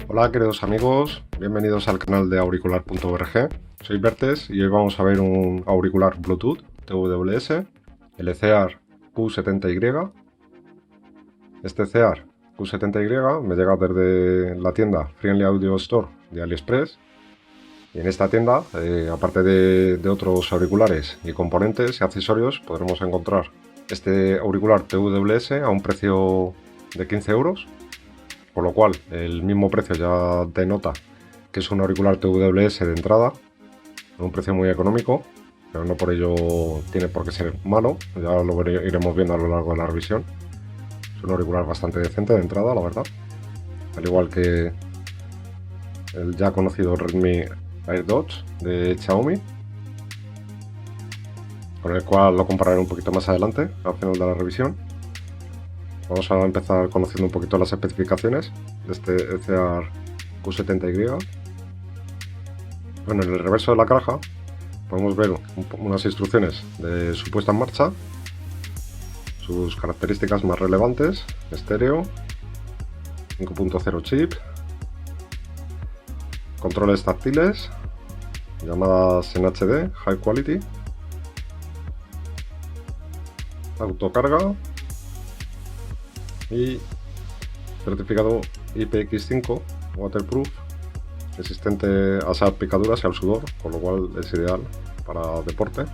Hola queridos amigos, bienvenidos al canal de auricular.org. Soy Bertes y hoy vamos a ver un auricular Bluetooth TWS, el CEAR Q70Y. Este CEAR Q70Y me llega desde la tienda Friendly Audio Store de AliExpress. Y en esta tienda, aparte de otros auriculares y componentes y accesorios, podremos encontrar este auricular TWS a un precio de 15 euros. Por lo cual, el mismo precio ya denota que es un auricular TWS de entrada, a un precio muy económico, pero no por ello tiene por qué ser malo, ya lo iremos viendo a lo largo de la revisión. Es un auricular bastante decente de entrada, la verdad, al igual que el ya conocido Redmi AirDots de Xiaomi, con el cual lo compararé un poquito más adelante, al final de la revisión. Vamos a empezar conociendo un poquito las especificaciones de este CEAR Q70Y. Bueno, en el reverso de la caja podemos ver unas instrucciones de su puesta en marcha, sus características más relevantes: estéreo, 5.0 chip, controles táctiles, llamadas en HD, High Quality, autocarga y certificado IPX5 waterproof, resistente a salpicaduras y al sudor, con lo cual es ideal para deporte.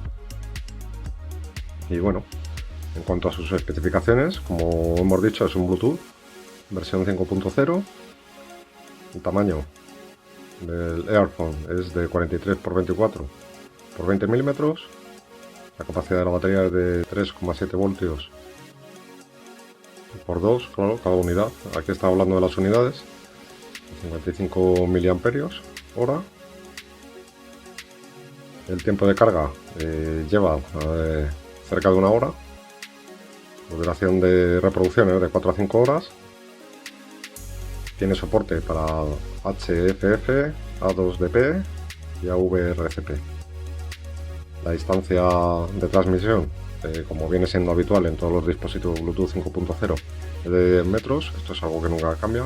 Y bueno, en cuanto a sus especificaciones, como hemos dicho, es un Bluetooth versión 5.0. El tamaño del earphone es de 43 x 24 x 20 milímetros. La capacidad de la batería es de 3,7 voltios por 2, claro, cada unidad. Aquí está hablando de las unidades. 55 miliamperios hora. El tiempo de carga lleva cerca de 1 hora. La duración de reproducción es de 4 a 5 horas. Tiene soporte para HFF, A2DP y AVRCP. La distancia de transmisión, como viene siendo habitual en todos los dispositivos Bluetooth 5.0, es de 10 metros. Esto es algo que nunca cambia,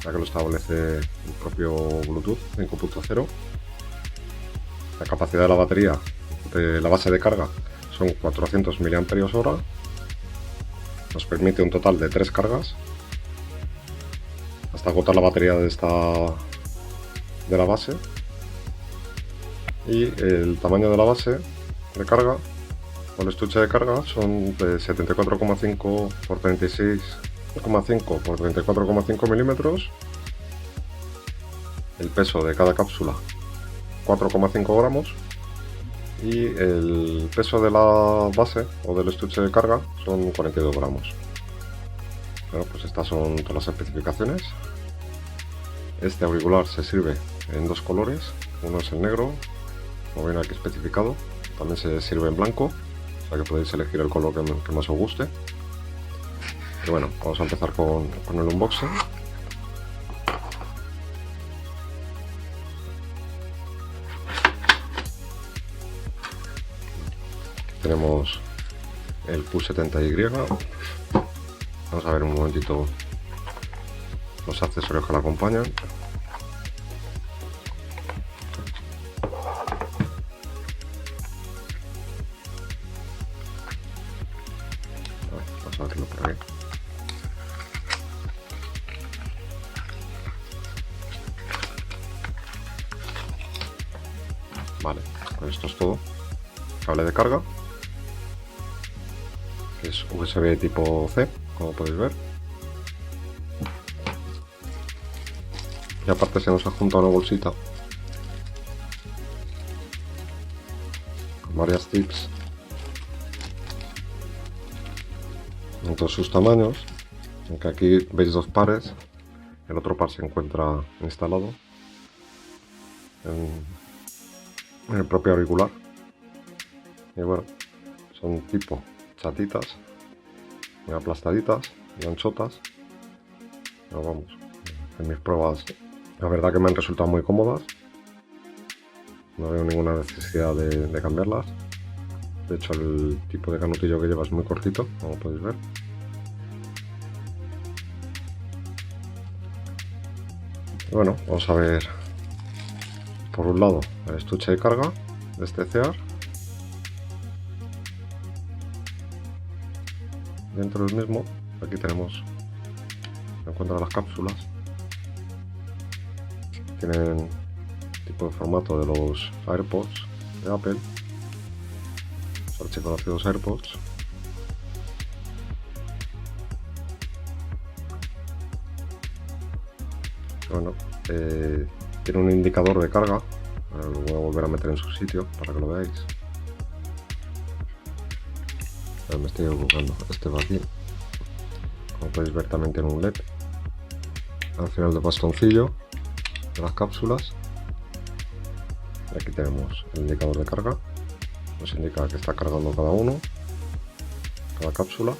ya que lo establece el propio Bluetooth 5.0. La capacidad de la batería de la base de carga son 400 mAh. Nos permite un total de 3 cargas hasta agotar la batería de la base. Y el tamaño de la base de carga o el estuche de carga son de 74,5 x 36,5 x 34,5 milímetros. El peso de cada cápsula 4,5 gramos y el peso de la base o del estuche de carga son 42 gramos. Bueno, pues estas son todas las especificaciones. Este auricular se sirve en dos colores, uno es el negro, como ven aquí especificado, también se sirve en blanco, o sea que podéis elegir el color que más os guste. Y bueno, vamos a empezar con el unboxing. Tenemos el Q70Y. Vamos a ver un momentito los accesorios que la acompañan. Vamos a verlo por ahí. Vale, pues esto es todo. Cable de carga, que es USB tipo C, como podéis ver. Y aparte se nos ha juntado una bolsita con varias tips en todos sus tamaños, aunque aquí veis dos pares. El otro par se encuentra instalado en el propio auricular. Y bueno, son tipo chatitas, muy aplastaditas y anchotas. Pero vamos, en mis pruebas la verdad que me han resultado muy cómodas. No veo ninguna necesidad de cambiarlas. De hecho, el tipo de canutillo que lleva es muy cortito, como podéis ver. Y bueno, vamos a ver por un lado el estuche de carga de este CEAR. Dentro del mismo, aquí tenemos, se encuentran las cápsulas. Tienen tipo de formato de los AirPods de Apple, los archiconocidos AirPods. Bueno, tiene un indicador de carga. Ahora lo voy a volver a meter en su sitio para que lo veáis. Me estoy equivocando, este va aquí. Como podéis ver, también tiene un LED al final del bastoncillo de las cápsulas. Y aquí tenemos el indicador de carga, nos indica que está cargando cada cápsula.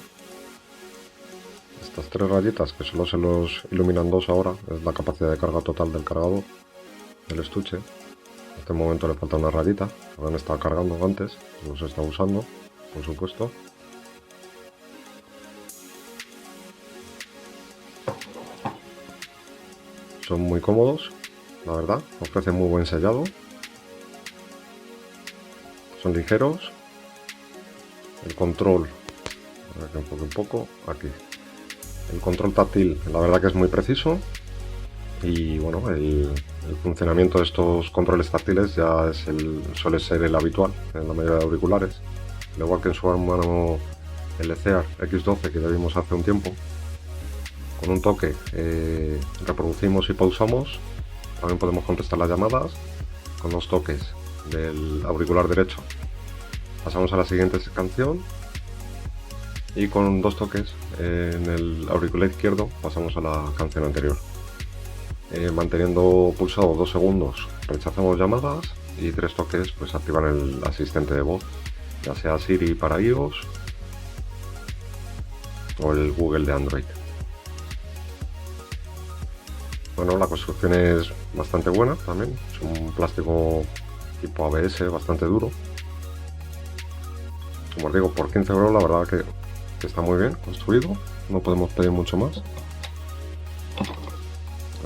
Estas tres rayitas, que solo se los iluminan dos ahora, es la capacidad de carga total del cargador del estuche. En este momento le falta una rayita, habían estado cargando antes, los está usando, por supuesto. Son muy cómodos, la verdad, ofrecen muy buen sellado. Son ligeros. El control, a ver que enfoque un poco, aquí. El control táctil, la verdad que es muy preciso. Y bueno, el funcionamiento de estos controles táctiles ya suele ser el habitual en la mayoría de auriculares. Al igual que en su hermano el LCEAR X12 que ya vimos hace un tiempo. Con un toque reproducimos y pausamos. También podemos contestar las llamadas. Con dos toques del auricular derecho pasamos a la siguiente canción. Y con dos toques en el auricular izquierdo pasamos a la canción anterior. Manteniendo pulsado 2 segundos rechazamos llamadas y 3 toques pues activan el asistente de voz, ya sea Siri para iOS o el Google de Android. Bueno, la construcción es bastante buena también, es un plástico tipo ABS bastante duro. Como os digo, por 15 € la verdad que está muy bien construido, no podemos pedir mucho más.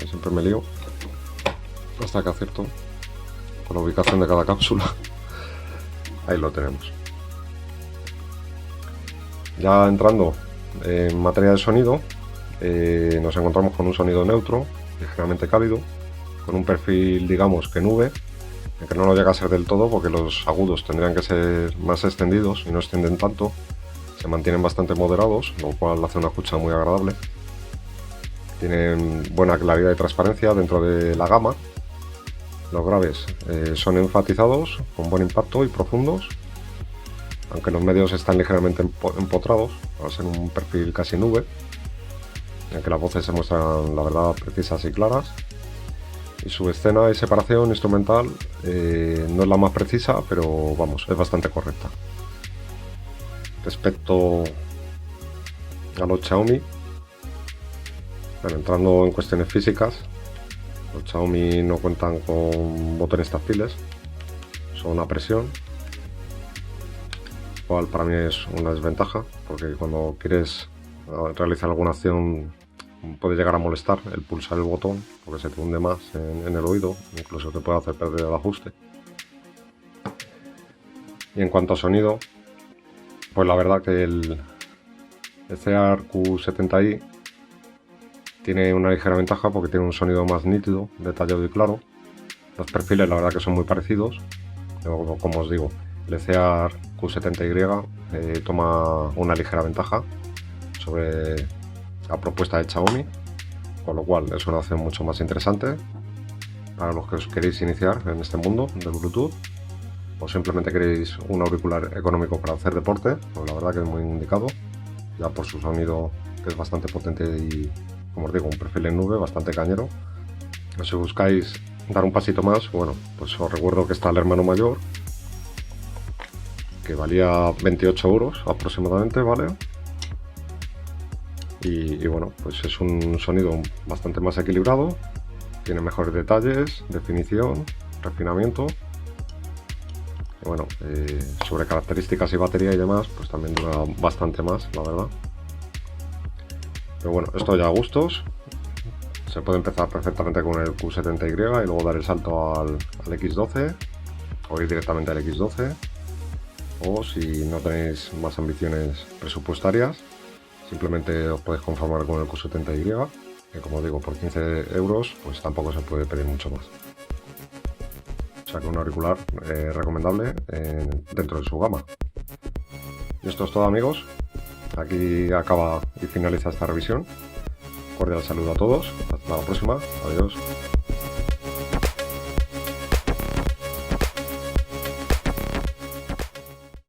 Siempre me lío hasta que acierto con la ubicación de cada cápsula. Ahí lo tenemos. Ya entrando en materia de sonido, nos encontramos con un sonido neutro, ligeramente cálido, con un perfil digamos que nube, que no lo llega a ser del todo porque los agudos tendrían que ser más extendidos y no extienden tanto, se mantienen bastante moderados, lo cual hace una escucha muy agradable. Tienen buena claridad y transparencia dentro de la gama. Los graves son enfatizados, con buen impacto y profundos, aunque los medios están ligeramente empotrados, al ser un perfil casi nube, en que las voces se muestran, la verdad, precisas y claras. Y su escena y separación instrumental no es la más precisa, pero vamos, es bastante correcta. Respecto a los Xiaomi, bueno, entrando en cuestiones físicas, los Xiaomi no cuentan con botones táctiles, son a presión, lo cual para mí es una desventaja, porque cuando quieres realizar alguna acción puede llegar a molestar el pulsar el botón, porque se te hunde más en el oído, incluso te puede hacer perder el ajuste. Y en cuanto a sonido, pues la verdad que el CEAR Q70i tiene una ligera ventaja porque tiene un sonido más nítido, detallado y claro. Los perfiles la verdad que son muy parecidos. Luego, como os digo, el CEAR Q70y toma una ligera ventaja sobre la propuesta de Xiaomi, con lo cual es una opción mucho más interesante para los que os queréis iniciar en este mundo del Bluetooth, o simplemente queréis un auricular económico para hacer deporte, pues la verdad que es muy indicado, ya por su sonido que es bastante potente y, como os digo, un perfil en nube bastante cañero. O si buscáis dar un pasito más, bueno, pues os recuerdo que está el hermano mayor, que valía 28 € aproximadamente, ¿vale? Y bueno, pues es un sonido bastante más equilibrado, tiene mejores detalles, definición, refinamiento, Y bueno, sobre características y batería y demás, pues también dura bastante más, la verdad. Pero bueno, esto ya a gustos. Se puede empezar perfectamente con el Q70Y y luego dar el salto al X12 o ir directamente al X12. O si no tenéis más ambiciones presupuestarias, simplemente os podéis conformar con el Q70Y, que como digo, por 15 euros pues tampoco se puede pedir mucho más. O sea que un auricular recomendable dentro de su gama. Y esto es todo, amigos. Aquí acaba y finaliza esta revisión. Cordial saludo a todos. Hasta la próxima. Adiós.